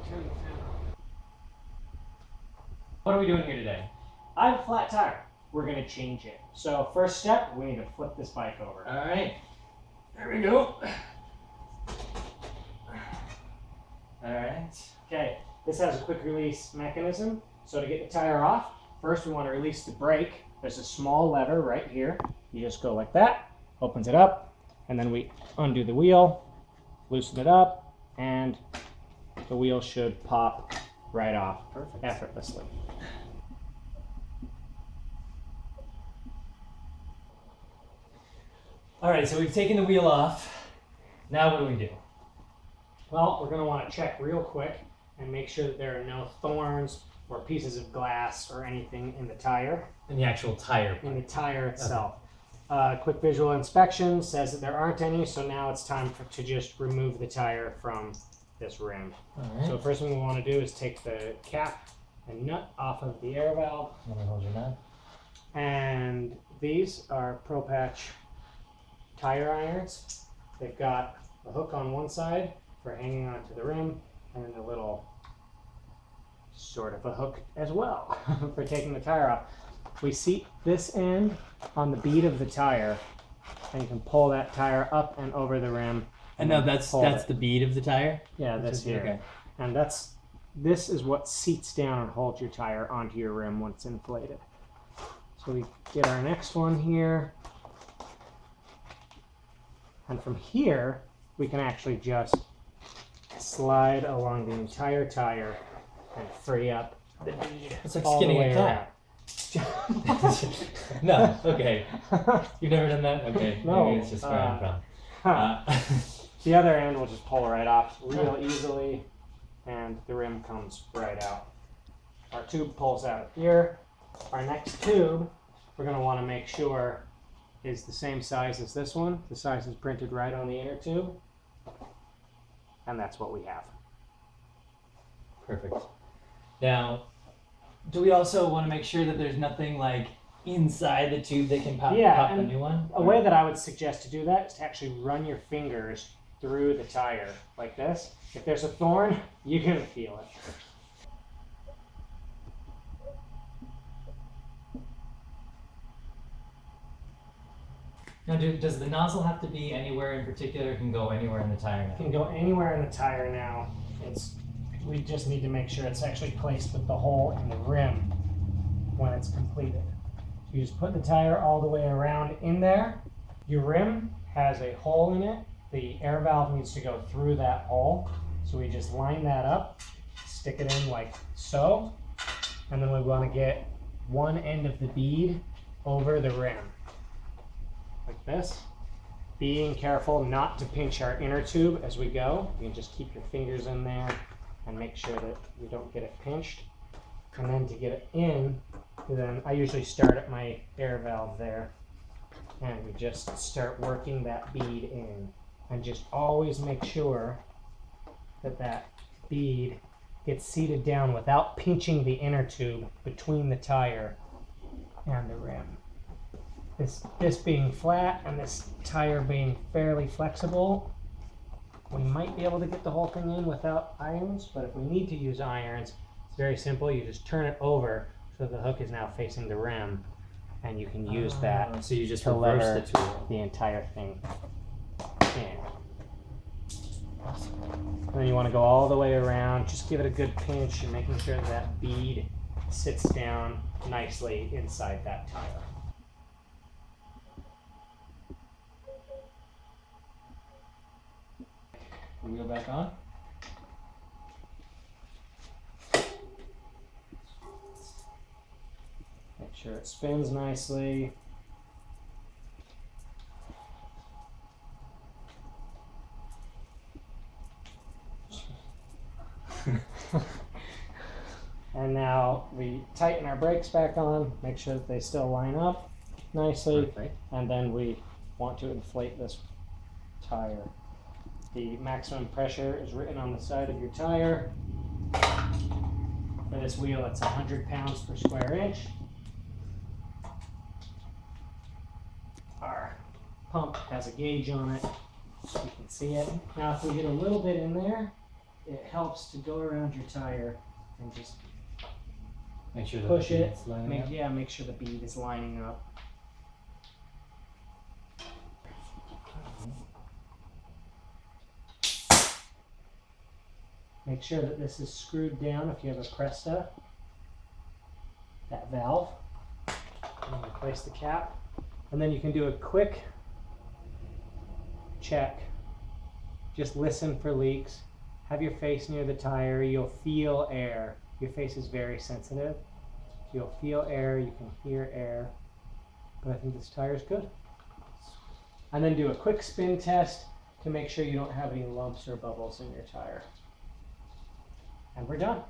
turn the fan on. What are we doing here today? I have a flat tire. We're going to change it. So first step, we need to flip this bike over. All right. There we go. All right. Okay, this has a quick release mechanism. So to get the tire off, first we want to release the brake. There's a small lever right here. You just go like that, opens it up, and then we undo the wheel, loosen it up, and the wheel should pop right off effortlessly. All right, so we've taken the wheel off. Now what do we do? Well, we're going to want to check real quick and make sure that there are no thorns or pieces of glass or anything in the tire. In the actual tire. In the tire itself. Quick visual inspection says that there aren't any, so now it's time to just remove the tire from this rim. All right. So the first thing we want to do is take the cap and nut off of the air valve. Let me hold your nut. And these are Pro Patch tire irons. They've got a hook on one side for hanging onto the rim, and then a little sort of a hook as well for taking the tire off. We seat this end on the bead of the tire, and you can pull that tire up and over the rim. And now that's the bead of the tire? Yeah, this here. Okay. And this is what seats down and holds your tire onto your rim when it's inflated. So we get our next one here. And from here, we can actually just slide along the entire tire and free up the bead. It's like all the skinning way a cat. No, okay. You've never done that? Okay, No, maybe it's just where I'm from. The other end will just pull right off real easily, and the rim comes right out. Our tube pulls out here. Our next tube, we're going to want to make sure is the same size as this one. The size is printed right on the inner tube, and that's what we have. Perfect. Now, do we also want to make sure that there's nothing like inside the tube that can pop the new one? A way that I would suggest to do that is to actually run your fingers through the tire like this. If there's a thorn, you're going to feel it. Now, does the nozzle have to be anywhere in particular? It can go anywhere in the tire now? It can go anywhere in the tire now. We just need to make sure it's actually placed with the hole in the rim when it's completed. So you just put the tire all the way around in there. Your rim has a hole in it. The air valve needs to go through that hole. So we just line that up, stick it in like so, and then we want to get one end of the bead over the rim, like this. Being careful not to pinch our inner tube as we go. You can just keep your fingers in there and make sure that you don't get it pinched. And then to get it in, then I usually start at my air valve there, and we just start working that bead in. And just always make sure that that bead gets seated down without pinching the inner tube between the tire and the rim. This being flat and this tire being fairly flexible, we might be able to get the whole thing in without irons, but if we need to use irons, it's very simple. You just turn it over so the hook is now facing the rim, and you can use that so you just to reverse lever the tool. the entire thing in. And then you want to go all the way around, just give it a good pinch and making sure that bead sits down nicely inside that tire. Wheel back on. Make sure it spins nicely. And now we tighten our brakes back on, make sure that they still line up nicely. Perfect. And then we want to inflate this tire. The maximum pressure is written on the side of your tire. For this wheel, it's 100 pounds per square inch. Our pump has a gauge on it, so you can see it. Now, if we get a little bit in there, it helps to go around your tire and just Make sure that push the it. bead's lining up. Make sure the bead is lining up. Make sure that this is screwed down if you have a Presta, that valve. And replace the cap. And then you can do a quick check. Just listen for leaks. Have your face near the tire. You'll feel air. Your face is very sensitive. You'll feel air. You can hear air. But I think this tire is good. And then do a quick spin test to make sure you don't have any lumps or bubbles in your tire. And we're done.